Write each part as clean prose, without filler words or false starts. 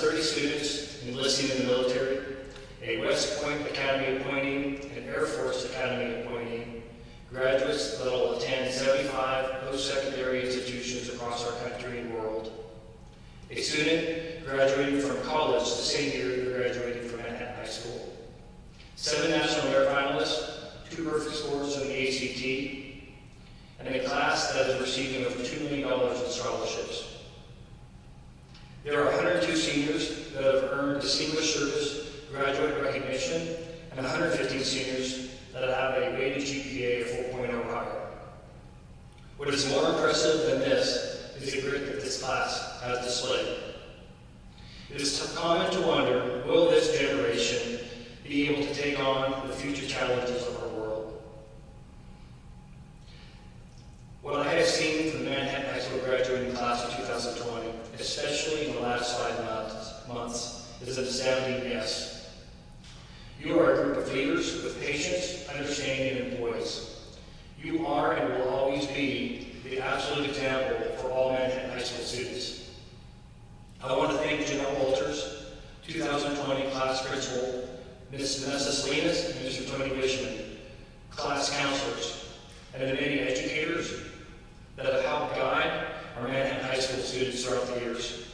30 students enlisting in the military, a West Point Academy appointee, an Air Force Academy appointee, graduates that will attend 75 post-secondary institutions across our country and world, a student graduating from college the same year you graduated from Manhattan High School, 7 national merit finalists, 2 perfect scores in the ACT, and a class that is receiving over $2 million in scholarships. There are 102 seniors that have earned Distinguished Service Graduate Recognition and 115 seniors that have a weighted GPA of 4.0 or higher. What is more impressive than this is the grit that this class has displayed. It is common to wonder, will this generation be able to take on the future challenges of our world? What I have seen from the Manhattan High School graduating class of 2020, especially in the last 5 months, is an astounding yes. You are a group of leaders with patience, understanding, and poise. You are and will always be the absolute example for all Manhattan High School students. I want to thank Janelle Walters, 2020 class principal, Ms. Vanessa Salinas, and Mr. Tony Wishman, class counselors, and the many educators that have helped guide our Manhattan High School students throughout the years.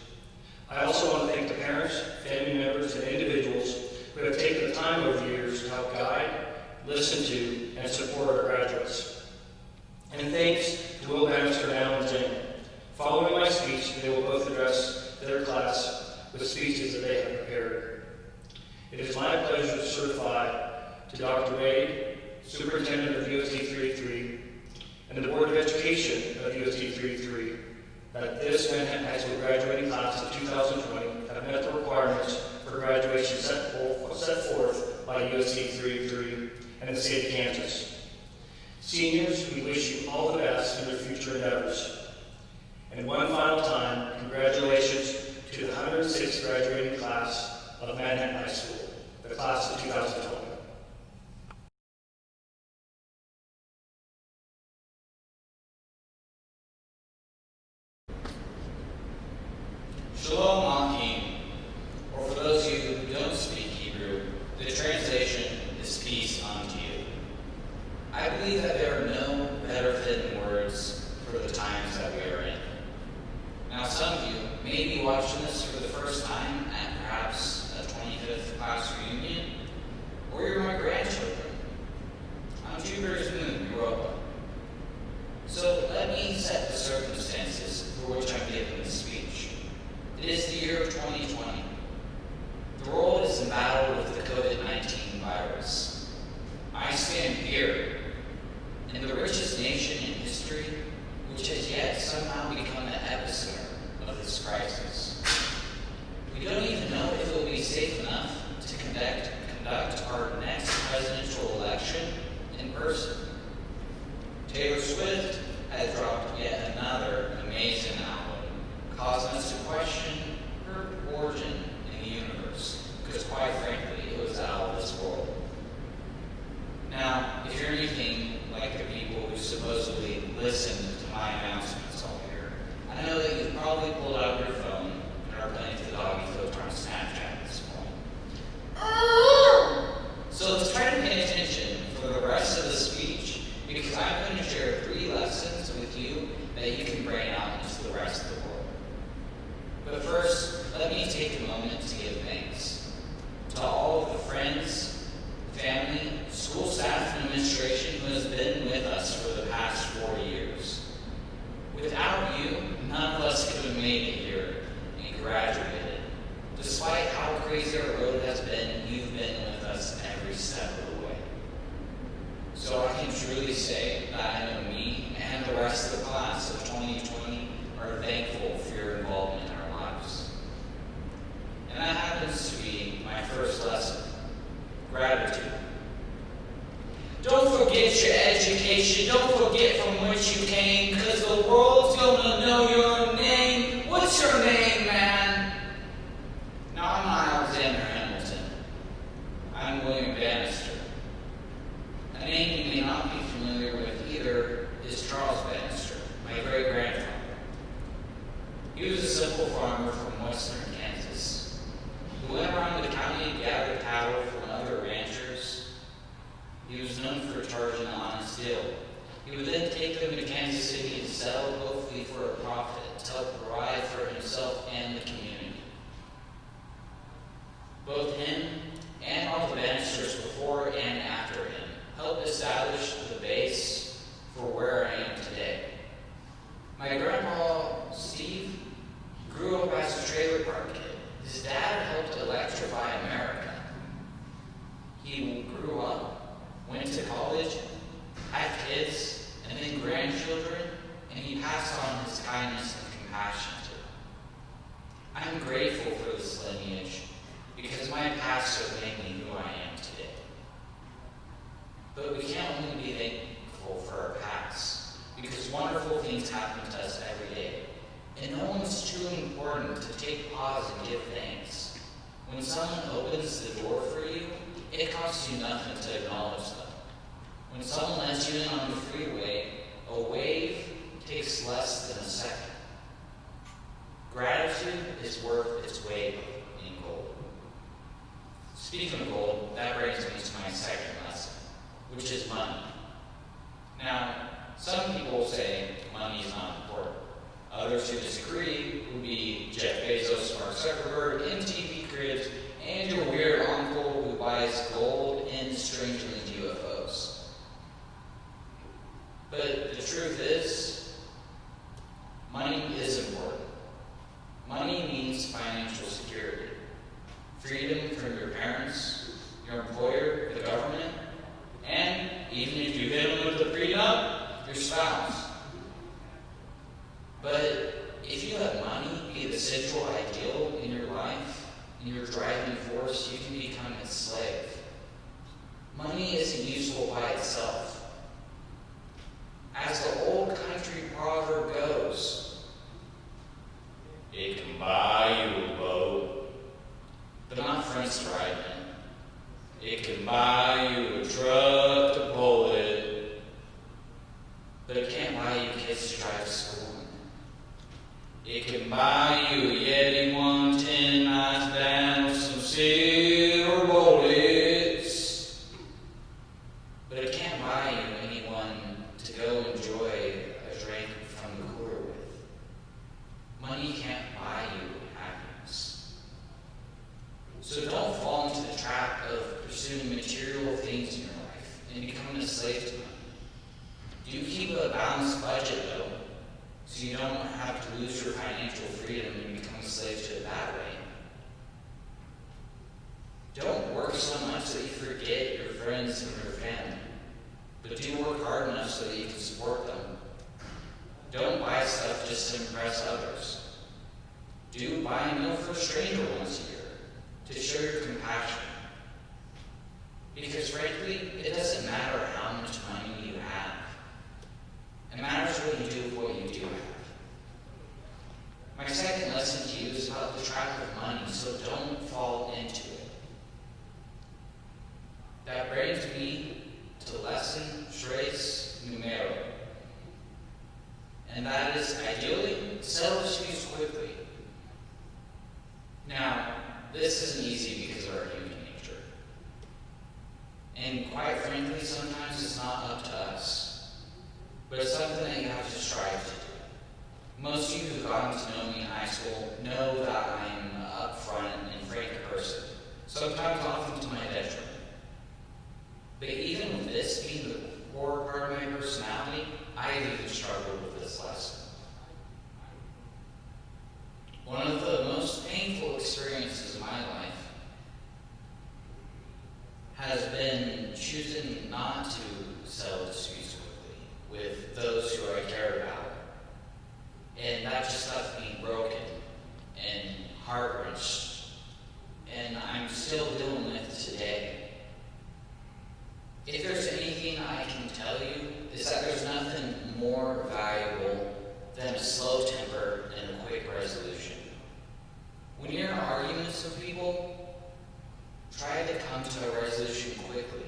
I also want to thank the parents, family members, and individuals who have taken the time over the years to help guide, listen to, and support our graduates. And thanks to Will Bannister and Alan Zhang. Following my speech, they will both address their class with speeches that they have prepared. It is my pleasure to certify to Dr. Wade, Superintendent of USD 383, and the Board of Education of USD 383, that this Manhattan High School graduating class of 2020 have met the requirements for graduation set forth by USD 383 and the state of Kansas. Seniors, we wish you all the best in your future endeavors. And one final time, congratulations to the 106th graduating class of Manhattan High School, the class of 2020. Shalom Achim, or for those of you who don't speak Hebrew, the translation is peace unto you. I believe that there are no better fitting words for the times that we are in. Now some of you may be watching this for the first time at perhaps a 25th class reunion, or you're my grandchildren. I'm Jupiter's moon, Europa. So let me set the circumstances for which I'm giving this speech. It is the year of 2020. The world is in battle with the COVID-19 virus. I stand here in the richest nation in history, which has yet somehow become the epicenter of this crisis. We don't even know if it will be safe enough to conduct our next presidential election in person. Taylor Swift has dropped yet another amazing album, causing us to question her origin in the universe, because quite frankly, it was out of this world. Now, if you're anything like the people who supposedly listened to my announcements all year, I know that you've probably pulled out your phone and are playing the doggy filter on Snapchat at this point. So let's try to pay attention for the rest of the speech, because I'm going to share 3 lessons with you that you can bring out into the rest of the world. But first, let me take a moment to give thanks to all of the friends, family, school staff, and administration who has been with us for the past 4 years. Without you, none of us could have made it here and graduated. Despite how crazy our road has been, you've been with us every step of the way. So I can truly say that I know me and the rest of the class of 2020 are thankful for your involvement in our lives. And that happens to be my first lesson, gratitude. Don't forget your education. Don't forget from which you came, because the world's gonna know your name. What's your name, man? Now, I'm not Alexander Hamilton. I'm William Bannister. A name you may not be familiar with either is Charles Bannister, my great-grandfather. He was a simple farmer from western Kansas. His dad helped electrify America. He grew up, went to college, had kids, and then grandchildren, and he passed on his kindness and compassion to them. I'm grateful for this lineage because my past has made me who I am today. But we can't only be thankful for our past because wonderful things happen to us every day. And no one's too important to take pause and give thanks. When someone opens the door for you, it costs you nothing to acknowledge them. When someone lets you in on the freeway, a wave takes less than a second. Gratitude is worth its weight in gold. Speaking of gold, that brings me to my second lesson, which is money. Now, some people say money is not important. Others who disagree would be Jeff Bezos, Mark Zuckerberg, MTV Cribs, and your weird uncle who buys gold and strangely UFOs. But the truth is, money is important. Money means financial security, freedom from your parents, your employer, the government, and even if you hit them with the prenup, your spouse. But if you let money be the central ideal in your life, and your driving force, you can become its slave. Money isn't useful by itself. As the old country proverb goes, it can buy you a boat, but not friends to ride in. It can buy you a truck to pull it, but it can't buy you kids to drive to school. It can buy you a Yeti 110 nice down with some silver bullets, but it can't buy you anyone to go enjoy a drink from the cooler with. Money can't buy you happiness. So don't fall into the trap of pursuing material things in your life and becoming a slave to them. Do keep a balanced budget though, so you don't have to lose your financial freedom and become a slave to it that way. Don't work so much that you forget your friends and your family, but do work hard enough so that you can support them. Don't buy stuff just to impress others. Do buy a meal for a stranger once a year to show your compassion. Because frankly, it doesn't matter how much money you have. It matters what you do with what you do have. My second lesson to you is about the trap of money, so don't fall into it. That brings me to lesson tres numero. And that is, ideally, sell issues quickly. Now, this isn't easy because of our human nature. And quite frankly, sometimes it's not up to us. But it's something that you have to strive to do. Most of you who've gotten to know me in high school know that I'm an upfront and frank person, sometimes often to my detriment. But even with this being the core part of my personality, I've even struggled with this lesson. One of the most painful experiences of my life has been choosing not to settle disputes with those who I care about. And that just left me broken and heart-wrenched. And I'm still dealing with today. If there's anything I can tell you, is that there's nothing more valuable than a slow temper and a quick resolution. When you're in arguments with people, try to come to a resolution quickly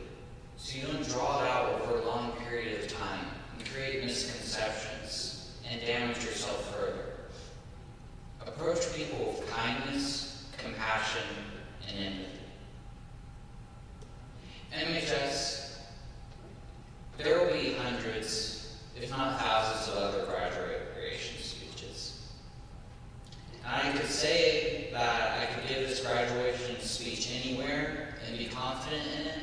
so you don't draw it out over a long period of time and create misconceptions and damage yourself further. Approach people with kindness, compassion, and empathy. MHS, there will be hundreds, if not thousands, of other graduation speeches. And I could say that I could give this graduation speech anywhere and be confident in it,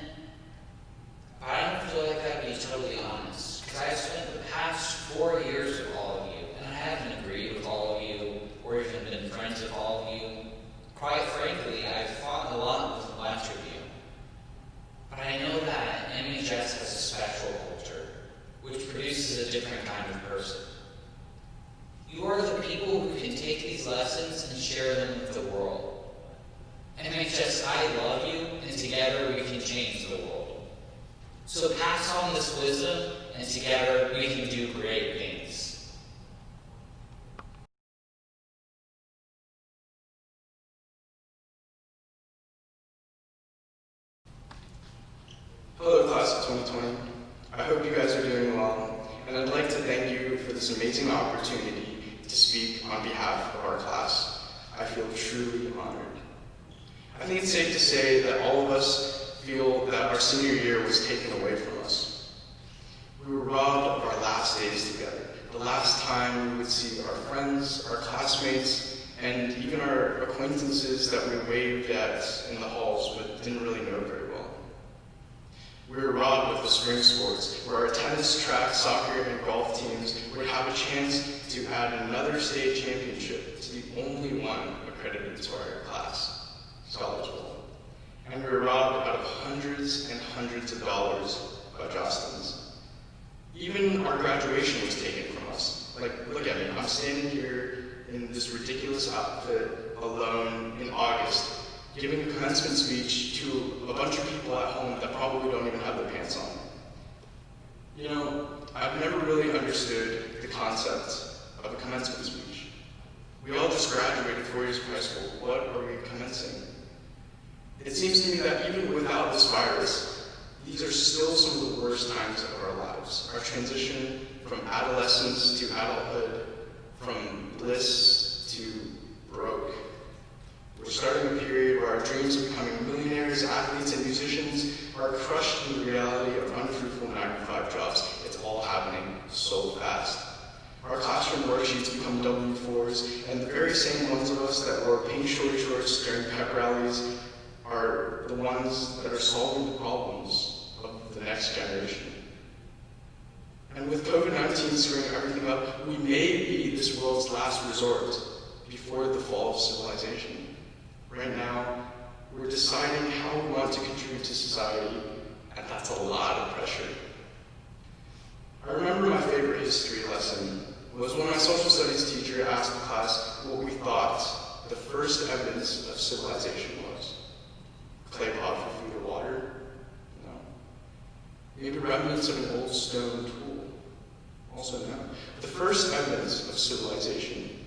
but I don't feel like that'd be totally honest. Because I've spent the past 4 years with all of you, and I haven't agreed with all of you, or even been friends with all of you, quite frankly, I've fought a lot with a bunch of you. But I know that MHS has a special culture, which produces a different kind of person. You are the people who can take these lessons and share them with the world. MHS, I love you, and together we can change the world. So pass on this wisdom, and together we can do great things. Hello, class of 2020. I hope you guys are doing well, and I'd like to thank you for this amazing opportunity to speak on behalf of our class. I feel truly honored. I think it's safe to say that all of us feel that our senior year was taken away from us. We were robbed of our last days together, the last time we would see our friends, our classmates, and even our acquaintances that we waved at in the halls but didn't really know very well. We were robbed of the spring sports, where our tennis, track, soccer, and golf teams would have a chance to add another state championship to the only one accredited to our class, Scholars Bowl. And we were robbed out of hundreds and hundreds of dollars by Jostens. Even our graduation was taken from us. Like, look at me, I'm standing here in this ridiculous outfit alone in August, giving a commencement speech to a bunch of people at home that probably don't even have their pants on. You know, I've never really understood the concept of a commencement speech. We all just graduated 4 years of high school. What are we commencing? It seems to me that even without this virus, these are still some of the worst times of our lives. Our transition from adolescence to adulthood, from bliss to broke. We're starting a period where our dreams of becoming millionaires, athletes, and musicians are crushed in the reality of unfruitful 9-to-5 jobs. It's all happening so fast. Our classroom worksheets become W4s, and the very same ones of us that wore pink shorty shorts during pep rallies are the ones that are solving the problems of the next generation. And with COVID-19 screwing everything up, we may be this world's last resort before the fall of civilization. Right now, we're deciding how we want to contribute to society, and that's a lot of pressure. I remember my favorite history lesson was when my social studies teacher asked the class what we thought the first evidence of civilization was. Clay pot for food or water? No. Maybe remnants of an old stone tool? Also no. The first evidence of civilization,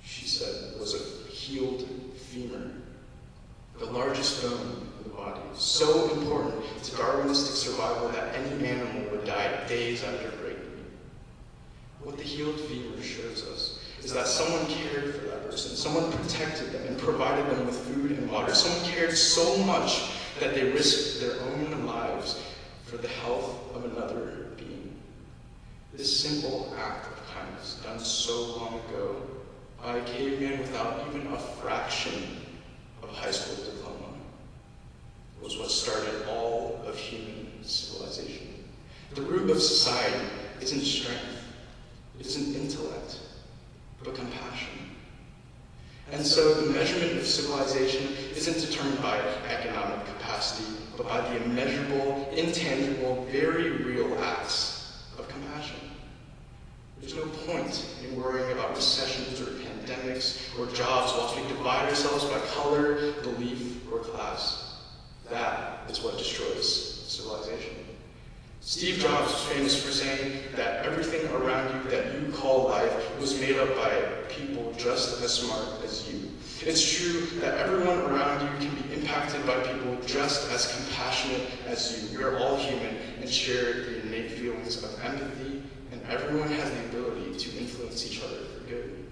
she said, was a healed femur, the largest bone in the body, so important to Darwinistic survival that any animal would die days after breaking it. What the healed femur shows us is that someone cared for that person, someone protected them and provided them with food and water, someone cared so much that they risked their own lives for the health of another being. This simple act of kindness, done so long ago by a caveman without even a fraction of a high school diploma, was what started all of human civilization. The root of society isn't strength, it isn't intellect, but compassion. And so the measurement of civilization isn't determined by economic capacity, but by the immeasurable, intangible, very real acts of compassion. There's no point in worrying about recessions or pandemics or jobs whilst we divide ourselves by color, belief, or class. That is what destroys civilization. Steve Jobs was famous for saying that everything around you that you call life was made up by people just as smart as you. It's true that everyone around you can be impacted by people just as compassionate as you. We are all human and share the innate feelings of empathy, and everyone has the ability to influence each other for good.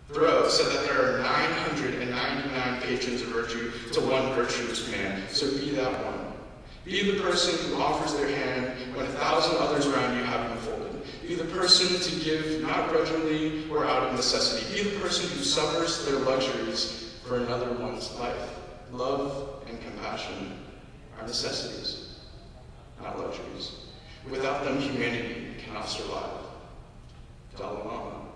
Thoreau said that there are 999 patrons of virtue to one virtuous man, so be that one. Be the person who offers their hand when 1,000 others around you have them folded. Be the person to give not grudgingly or out of necessity. Be the person who suffers their luxuries for another one's life. Love and compassion are necessities, not luxuries. Without them, humanity cannot survive. Dalai Lama.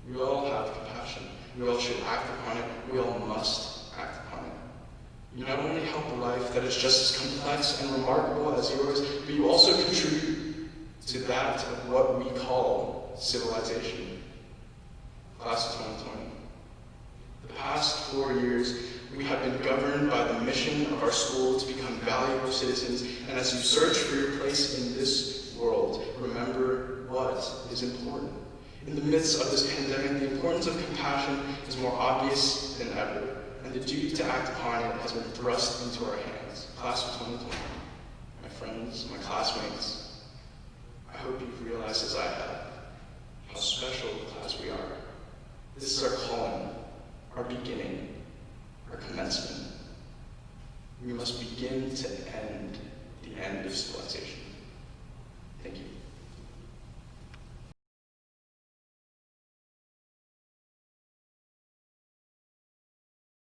We all have compassion. We all should act upon it. We all must act upon it. You not only help a life that is just as complex and remarkable as yours, but you also contribute to that of what we call civilization. Class of 2020. The past 4 years, we have been governed by the mission of our school to become valuable citizens, and as you search for your place in this world, remember what is important. In the midst of this pandemic, the importance of compassion is more obvious than ever, and the duty to act upon it has been thrust into our hands. Class of 2020, my friends, my classmates, I hope you've realized as I have how special a class we are. This is our calling, our beginning, our commencement. We must begin to end the end of civilization.